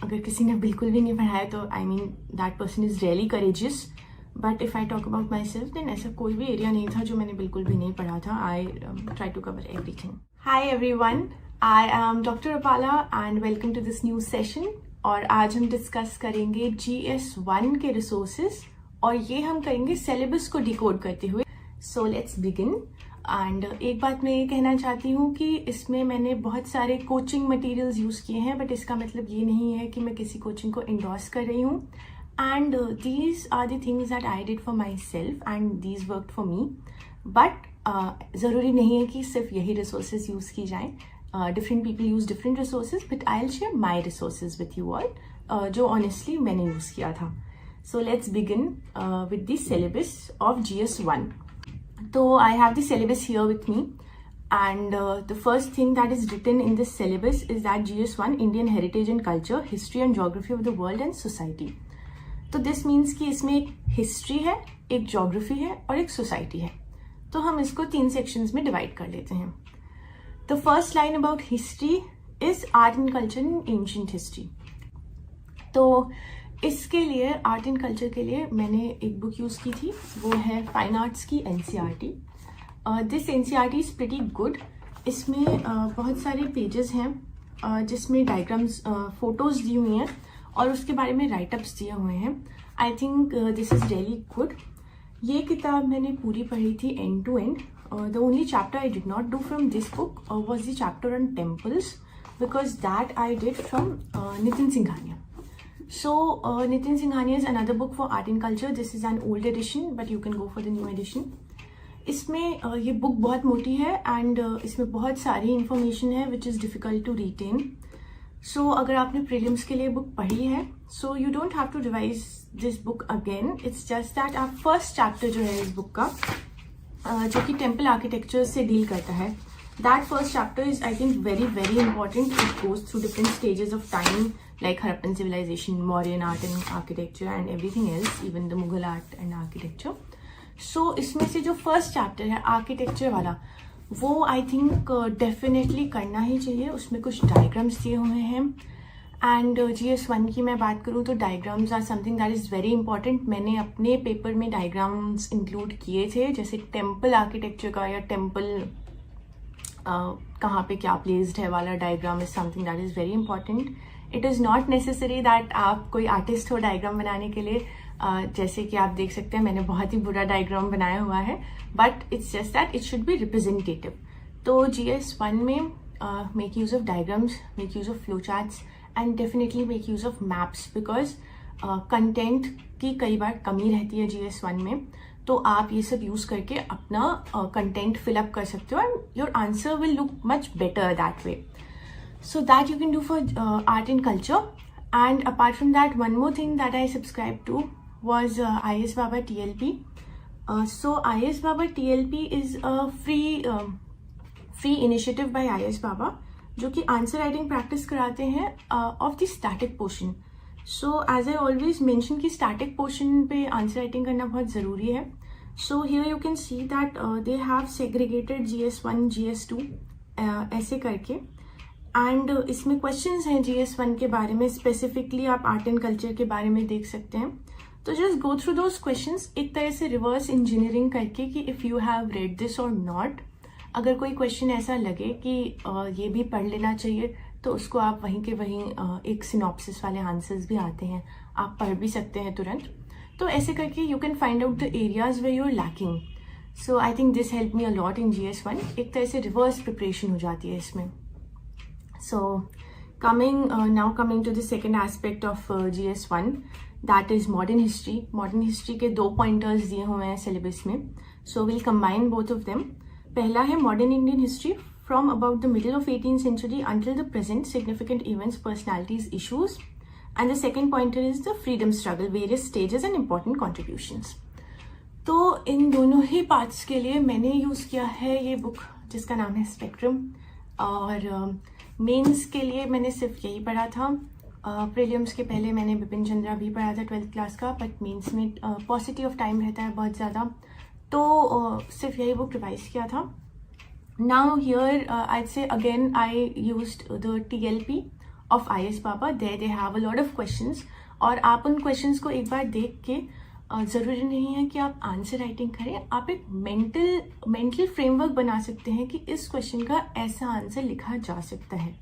अगर किसी ने बिल्कुल भी नहीं पढ़ा है तो I mean that person is really courageous. But if I talk about myself then ऐसा कोई भी एरिया नहीं था जो मैंने बिल्कुल भी नहीं पढ़ा था. I try to cover everything. Hi everyone, I am doctor Apala and welcome to this new session. और आज हम डिस्कस करेंगे GS1 के रिसोर्सेज और ये हम करेंगे सिलेबस को डिकोड करते हुए. So let's begin. एंड एक बात मैं ये कहना चाहती हूँ कि इसमें मैंने बहुत सारे कोचिंग मटेरियल्स यूज़ किए हैं, बट इसका मतलब ये नहीं है कि मैं किसी कोचिंग को इंडोर्स कर रही हूँ. And these are the things that I did for myself and these worked for me. But ज़रूरी नहीं है कि सिर्फ यही रिसोर्सेज यूज़ की जाएँ. Different people use different resources, but I will share my resources with you all, जो honestly मैंने यूज़ किया था. So let's begin with the syllabus of GS1. So I have the syllabus here with me, and the first thing that is written in this syllabus is that GS1 Indian Heritage and Culture, History and Geography of the World and Society. तो this means कि इसमें एक history है, एक geography है और एक society है. तो हम इसको 3 सेक्शंस में डिवाइड कर लेते हैं. The first line about history is art and culture in ancient history. तो इसके लिए आर्ट एंड कल्चर के लिए मैंने एक बुक यूज़ की थी, वो है फाइन आर्ट्स की NCERT. This NCERT is pretty good. इसमें बहुत सारे पेजेस हैं जिसमें डायग्राम्स, फोटोज़ दी हुई हैं और उसके बारे में राइटअप्स दिए हुए हैं. I think this is really good. ये किताब मैंने पूरी पढ़ी थी end to end. The only chapter I did not do from this book was the chapter on temples, because that I did from Nitin Singhania. So Nitin Singhania is another book for art and culture. This is an old edition, but you can go for the new edition. इसमें ये book बहुत मोटी है and इसमें बहुत सारी information है which is difficult to retain. So अगर आपने प्रीलिम्स के लिए बुक पढ़ी है, so you don't have to revise this book again. It's just that आप फर्स्ट चैप्टर जो है इस बुक का, जो कि टेम्पल आर्किटेक्चर से डील करता है, that first chapter is I think very very important. It goes through different stages of time like Harappan civilization, Mauryan art and architecture and everything else, even the Mughal art and architecture. So इसमें से जो first chapter है architecture वाला, वो I think definitely करना ही चाहिए. उसमें कुछ डायग्राम्स दिए हुए हैं एंड GS1 की मैं बात करूँ तो diagrams are something that is very important. मैंने अपने पेपर में डायग्राम्स इंक्लूड किए थे, जैसे टेम्पल आर्किटेक्चर का या टेम्पल कहाँ पे क्या प्लेस्ड है वाला diagram is something that is very important. It is not necessary that आप कोई आर्टिस्ट हो डायग्राम बनाने के लिए. जैसे कि आप देख सकते हैं मैंने बहुत ही बुरा डायग्राम बनाया हुआ है, but it's just that it should be representative. तो GS1 में make use of diagrams, make use of flow charts and definitely make use of maps, because content की कई बार कमी रहती है GS1 में. तो आप ये सब यूज़ करके अपना कंटेंट फिलअप कर सकते हो and your answer will look much better that way. So that you can do for art and culture. And apart from that, one more thing that I subscribed to was IS Baba TLP. So IS Baba TLP is a free initiative by IS Baba, जो कि answer writing practice कराते हैं of the static portion. So as I always mention कि static portion पे answer writing करना बहुत ज़रूरी है. So here you can see that they have segregated GS1, GS2 ऐसे करके. एंड इसमें क्वेश्चंस हैं GS1 के बारे में, स्पेसिफिकली आप आर्ट एंड कल्चर के बारे में देख सकते हैं. तो just go through those questions एक तरह से रिवर्स इंजीनियरिंग करके कि if you have read this और नॉट. अगर कोई क्वेश्चन ऐसा लगे कि ये भी पढ़ लेना चाहिए, तो उसको आप वहीं के वहीं एक सिनॉप्सिस वाले आंसर्स भी आते हैं, आप पढ़ भी सकते हैं तुरंत. तो ऐसे करके you can find out the areas where you are lacking. So I think this help me a lot in GS1. एक तरह से रिवर्स प्रिपरेशन हो जाती है इसमें. So now coming to the second aspect of GS1, that is modern history. Modern history के 2 pointers दिए हुए हैं syllabus में. So we'll combine both of them. पहला है modern Indian history from about the middle of 18th century until the present, significant events, personalities, issues. And the second pointer is the freedom struggle, various stages and important contributions. तो इन दोनों ही parts के लिए मैंने use किया है ये book जिसका नाम है स्पेक्ट्रम. और मेंस के लिए मैंने सिर्फ यही पढ़ा था. प्रीलिम्स के पहले मैंने बिपिन चंद्रा भी पढ़ा था 12th क्लास का, बट मेंस में पॉसिटी ऑफ टाइम रहता है बहुत ज़्यादा, तो सिर्फ यही बुक रिवाइज किया था. Now here I'd say again I used the TLP of IAS पापा, there they have a lot of questions, और आप उन क्वेश्चंस को एक बार देख के ज़रूरी नहीं है कि आप आंसर राइटिंग करें, आप एक मेंटल फ्रेमवर्क बना सकते हैं कि इस क्वेश्चन का ऐसा आंसर लिखा जा सकता है।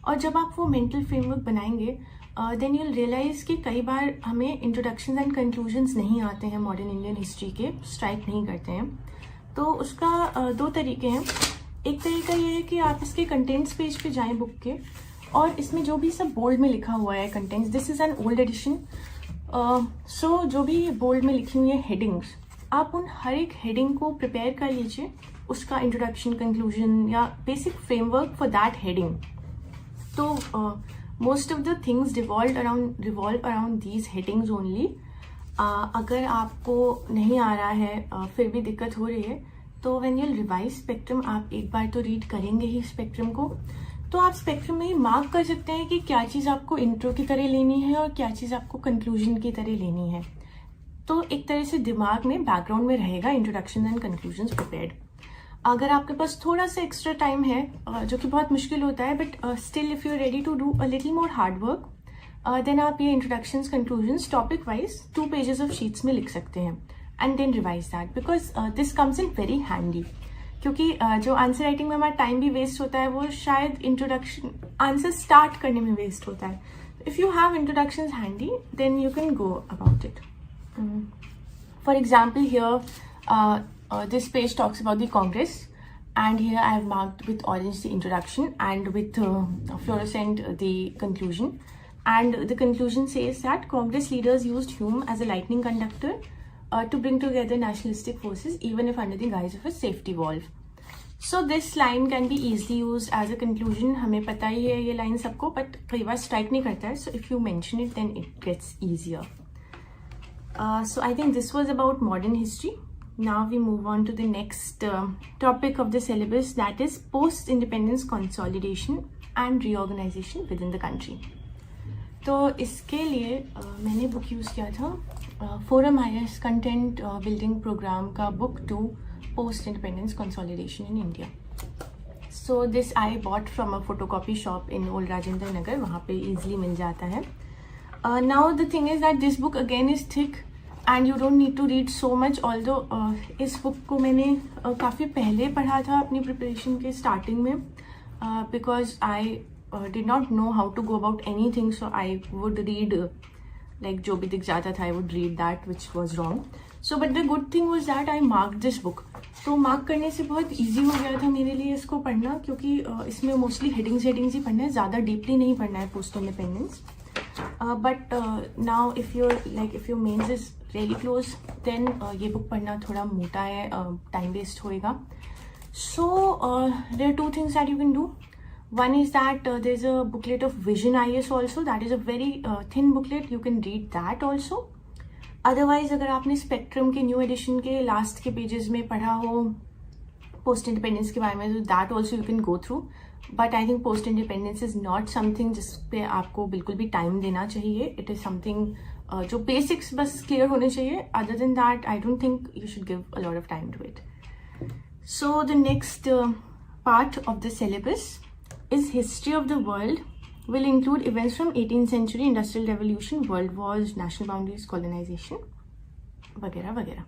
और जब आप वो मेंटल फ्रेमवर्क बनाएंगे देन यूल रियलाइज कि कई बार हमें इंट्रोडक्शन एंड कंक्लूजन्स नहीं आते हैं मॉडर्न इंडियन हिस्ट्री के, स्ट्राइक नहीं करते हैं। तो उसका दो तरीके हैं। एक तरीका ये है कि आप इसके कंटेंट्स पेज पे जाएं बुक के, और इसमें जो भी सब बोल्ड में लिखा हुआ है contents, this is an old edition, so जो भी बोल्ड में लिखी हुई है हेडिंग्स, आप उन हर एक हेडिंग को प्रिपेयर कर लीजिए, उसका इंट्रोडक्शन, कंक्लूजन या basic framework for that heading. तो most of the things revolve around these headings only. अगर आपको नहीं आ रहा है फिर भी दिक्कत हो रही है, तो व्हेन यूल रिवाइज स्पेक्ट्रम, आप एक बार तो रीड करेंगे ही स्पेक्ट्रम को, तो आप स्पेक्ट्रम में ही मार्क कर सकते हैं कि क्या चीज़ आपको इंट्रो की तरह लेनी है और क्या चीज़ आपको कंक्लूजन की तरह लेनी है। तो एक तरह से दिमाग में बैकग्राउंड में रहेगा इंट्रोडक्शन एंड कंक्लूजन्स प्रिपेयर्ड। अगर आपके पास थोड़ा सा एक्स्ट्रा टाइम है, जो कि बहुत मुश्किल होता है, but still if you are ready to do a little more hard work, then आप ये introductions, conclusions topic wise 2 pages of sheets में लिख सकते हैं and then revise that, because this comes in very handy. क्योंकि जो answer writing में हमारा टाइम भी वेस्ट होता है, वो शायद इंट्रोडक्शन, आंसर स्टार्ट करने में वेस्ट होता है। If you have introductions handy, then you can go about it. For example here this page talks about the Congress, and here I have marked with orange the introduction and with fluorescent the conclusion. And the conclusion says that Congress leaders used Hume as a lightning conductor to bring together nationalistic forces, even if under the guise of a safety valve. So this line can be easily used as a conclusion. हमें पता ही है ये line सबको, but कई बार strike नहीं करता है. So if you mention it, then it gets easier. So I think this was about modern history. Now we move on to the next topic of the syllabus, that is post-independence consolidation and reorganization within the country. तो इसके लिए मैंने book use किया था forum IAS content building program का book 2 post-independence consolidation in India. So this I bought from a photocopy shop in Old Rajendra Nagar, वहाँ पे easily मिल जाता है. Now the thing is that this book again is thick and you don't need to read so much, although इस book को मैंने काफ़ी पहले पढ़ा था अपनी प्रिपरेशन के स्टार्टिंग में, because I did not know how to go about anything, so I would read like जो भी दिख जाता था, I would read that which was wrong. So but the good thing was that I marked this book. तो mark करने से बहुत easy हो गया था मेरे लिए इसको पढ़ना, क्योंकि इसमें मोस्टली हेडिंग्स ही पढ़ना है, ज़्यादा डीपली नहीं पढ़ना है post independence. But now if your mains is really close, then ये बुक पढ़ना थोड़ा मोटा है, टाइम वेस्ट होएगा. So there are 2 things that you can do. One is that there's a booklet of Vision IAS also. That is a very thin booklet. You can read that also. Otherwise, अगर आपने spectrum के new edition के last के pages में पढ़ा हो post independence के बारे में, तो that also you can go through. But I think post independence is not something जिस पे आपको बिल्कुल भी टाइम देना चाहिए. इट इज समथिंग जो बेसिक्स बस क्लियर होने चाहिए. Other than that I don't think you should give a lot of time to it. So the next part of the syllabus is history of the world, will include events from 18th century, industrial revolution, world wars, national boundaries, colonization, वगैरह वगैरह.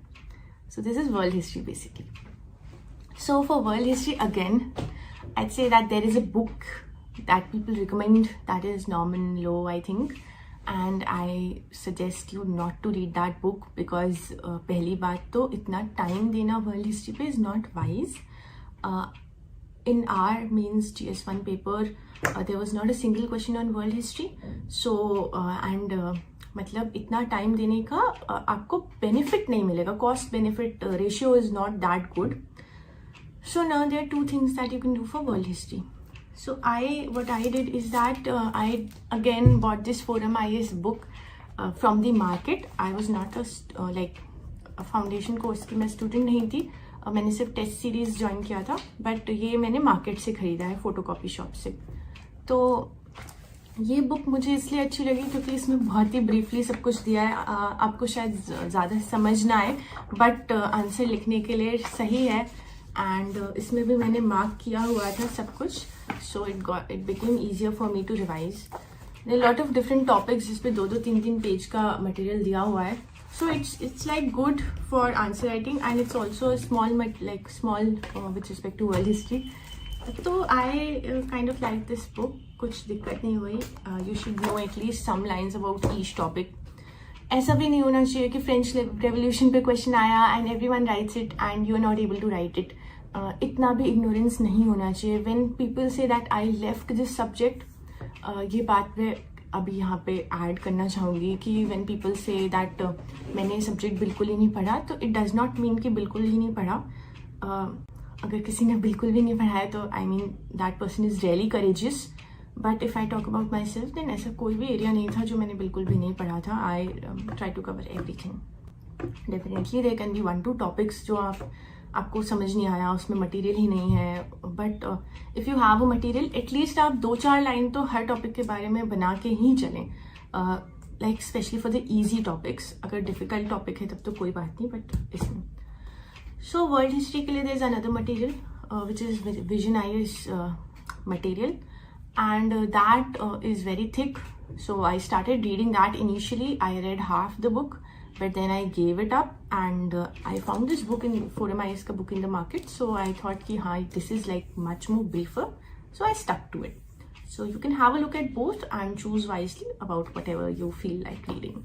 So this is world history basically. So for world history again, I'd say that there is a book that people recommend, that is Norman Low, I think, and I suggest you not to read that book because पहली बात तो इतना time देना world history पे is not wise. In our means GS1 paper, there was not a single question on world history. So मतलब इतना time देने का आपको बेनिफिट नहीं मिलेगा. Cost benefit ratio is not that good. So now there are 2 things that you can do for world history. So what I did is that I again bought this Forum IAS book from the market. I was not a foundation course की मैं student नहीं थी. मैंने सिर्फ test series join किया था, but ये मैंने मार्केट से खरीदा है, फोटोकॉपी शॉप से. तो ये बुक मुझे इसलिए अच्छी लगी क्योंकि इसमें बहुत ही ब्रीफली सब कुछ दिया है. आपको शायद ज़्यादा समझ ना आए, बट आंसर लिखने के लिए सही है. एंड इसमें भी मैंने मार्क किया हुआ था सब कुछ. so it became easier for me to revise. There are a lot of different topics जिसपे 2-3 पेज का material दिया हुआ है. So it's like good for answer writing, and it's also a small with respect to world history. So I kind of like this book. कुछ दिक्कत नहीं हुई. You should know at least some lines about each topic. ऐसा भी नहीं होना चाहिए कि फ्रेंच रेवोल्यूशन पे क्वेश्चन आया and everyone writes it and you are not able to write it. इतना भी इग्नोरेंस नहीं होना चाहिए. When people say that I left this subject, ये बात मैं अभी यहाँ पे ऐड करना चाहूँगी कि व्हेन पीपल से दैट मैंने सब्जेक्ट बिल्कुल ही नहीं पढ़ा, तो इट डज नॉट मीन कि बिल्कुल ही नहीं पढ़ा. अगर किसी ने बिल्कुल भी नहीं पढ़ा है तो I mean that person is really courageous. But if I talk about myself then ऐसा कोई भी एरिया नहीं था जो मैंने बिल्कुल भी नहीं पढ़ा था. I try to cover everything. Definitely there can be 1-2 topics जो आपको समझ नहीं आया, उसमें मटेरियल ही नहीं है. But if you have a material, at least आप 2-4 लाइन तो हर टॉपिक के बारे में बना के ही चलें, like specially for the easy topics. अगर डिफिकल्ट टॉपिक है तब तो कोई बात नहीं, बट इसमें. सो वर्ल्ड हिस्ट्री के लिए there is another material which is vision IAS material, and that is very thick. So I started reading that. Initially I read half the book, but then I gave it up, and I found this book in Forum IS ka book in the market. So I thought ki haan, this is like much more briefer, so I stuck to it. So you can have a look at both and choose wisely about whatever you feel like reading.